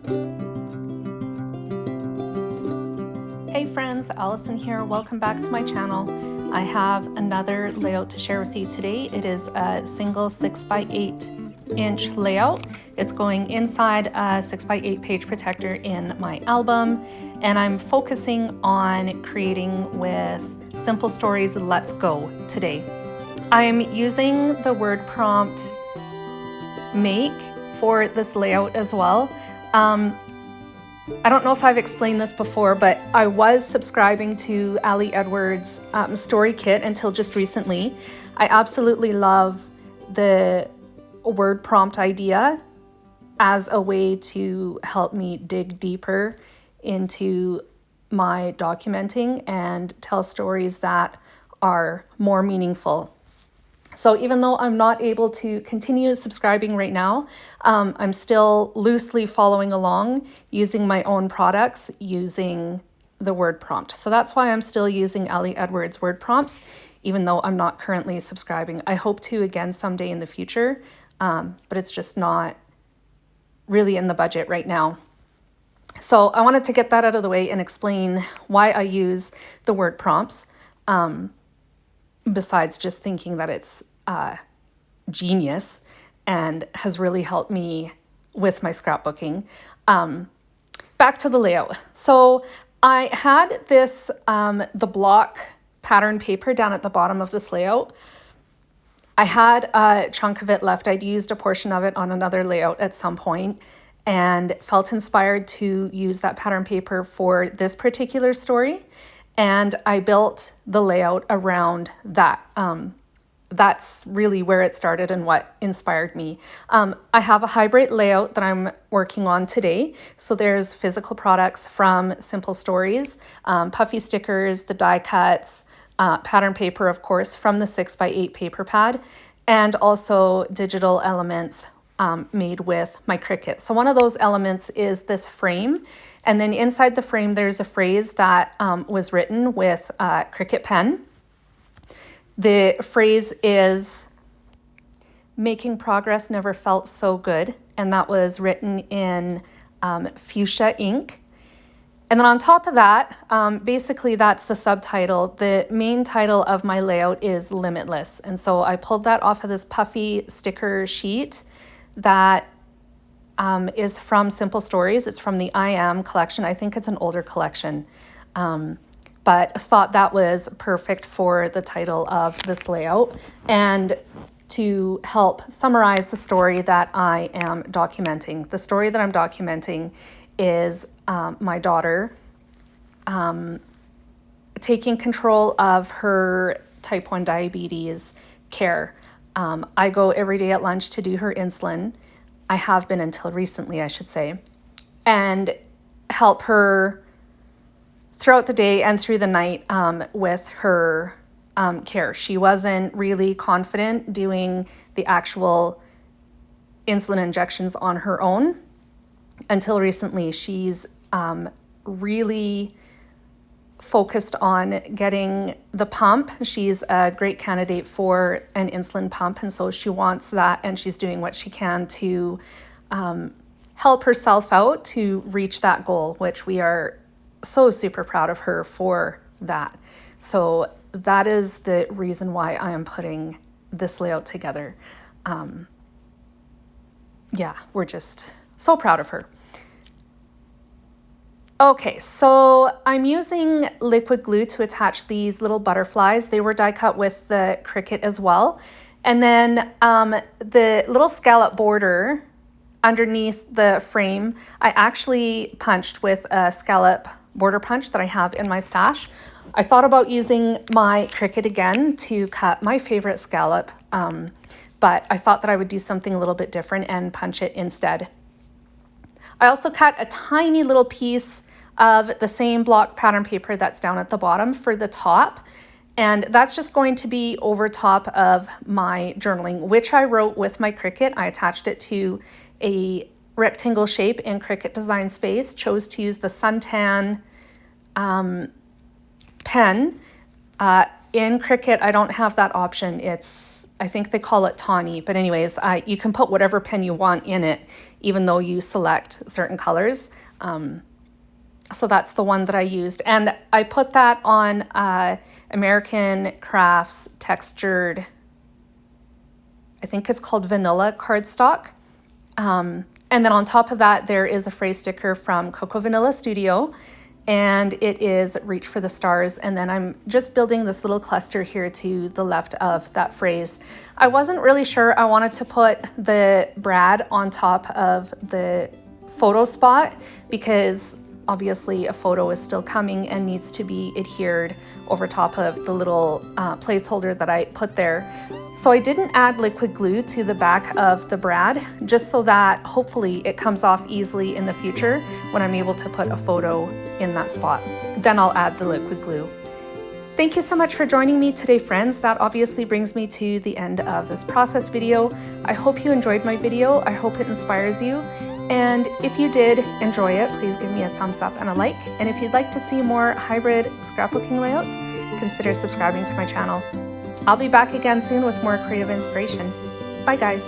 Hey friends, Allison here. Welcome back to my channel. I have another layout to share with you today. It is a single 6x8-inch layout. It's going inside a 6x8 page protector in my album, and I'm focusing on creating with Simple Stories Let's Go today. I am using the word prompt make for this layout as well. I don't know if I've explained this before, but I was subscribing to Ali Edwards' story kit until just recently. I absolutely love the word prompt idea as a way to help me dig deeper into my documenting and tell stories that are more meaningful. So even though I'm not able to continue subscribing right now, I'm still loosely following along using my own products using the word prompt. So that's why I'm still using Ali Edwards word prompts, even though I'm not currently subscribing. I hope to again someday in the future, but it's just not really in the budget right now. So I wanted to get that out of the way and explain why I use the word prompts. Besides just thinking that it's genius and has really helped me with my scrapbooking. Back to the layout. So I had this, the block pattern paper down at the bottom of this layout. I had a chunk of it left. I'd used a portion of it on another layout at some point and felt inspired to use that pattern paper for this particular story. And I built the layout around that. That's really where it started and what inspired me. I have a hybrid layout that I'm working on today. So there's physical products from Simple Stories, puffy stickers, the die cuts, pattern paper, of course, from the 6x8 paper pad, and also digital elements made with my Cricut. So one of those elements is this frame. And then inside the frame, there's a phrase that was written with a Cricut pen. The phrase is, "Making progress never felt so good." And that was written in fuchsia ink. And then on top of that, basically that's the subtitle. The main title of my layout is Limitless. And so I pulled that off of this puffy sticker sheet that is from Simple Stories. It's from the I Am collection. I think it's an older collection, but thought that was perfect for the title of this layout and to help summarize the story that I am documenting. The story that I'm documenting is my daughter taking control of her type 1 diabetes care. I go every day at lunch to do her insulin. I have been until recently, I should say, and help her throughout the day and through the night with her care. She wasn't really confident doing the actual insulin injections on her own until recently. She's really focused on getting the pump. She's a great candidate for an insulin pump, and so she wants that, and she's doing what she can to help herself out to reach that goal, which we are so super proud of her for that. So that is the reason why I am putting this layout together. Yeah, we're just so proud of her. Okay, so I'm using liquid glue to attach these little butterflies. They were die cut with the Cricut as well. And then the little scallop border underneath the frame, I actually punched with a scallop border punch that I have in my stash. I thought about using my Cricut again to cut my favorite scallop, but I thought that I would do something a little bit different and punch it instead. I also cut a tiny little piece of the same block pattern paper that's down at the bottom for the top. And that's just going to be over top of my journaling, which I wrote with my Cricut. I attached it to a rectangle shape in Cricut Design Space, chose to use the suntan pen. In Cricut, I don't have that option. I think they call it tawny, but anyways, you can put whatever pen you want in it, even though you select certain colors. So that's the one that I used. And I put that on American Crafts textured, I think it's called vanilla cardstock. And then on top of that, there is a phrase sticker from Coco Vanilla Studio, and it is Reach for the Stars. And then I'm just building this little cluster here to the left of that phrase. I wasn't really sure I wanted to put the brad on top of the photo spot because obviously a photo is still coming and needs to be adhered over top of the little placeholder that I put there. So I didn't add liquid glue to the back of the brad, just so that hopefully it comes off easily in the future when I'm able to put a photo in that spot. Then I'll add the liquid glue. Thank you so much for joining me today, friends. That obviously brings me to the end of this process video. I hope you enjoyed my video. I hope it inspires you. And if you did enjoy it, please give me a thumbs up and a like. And if you'd like to see more hybrid scrapbooking layouts, consider subscribing to my channel. I'll be back again soon with more creative inspiration. Bye guys.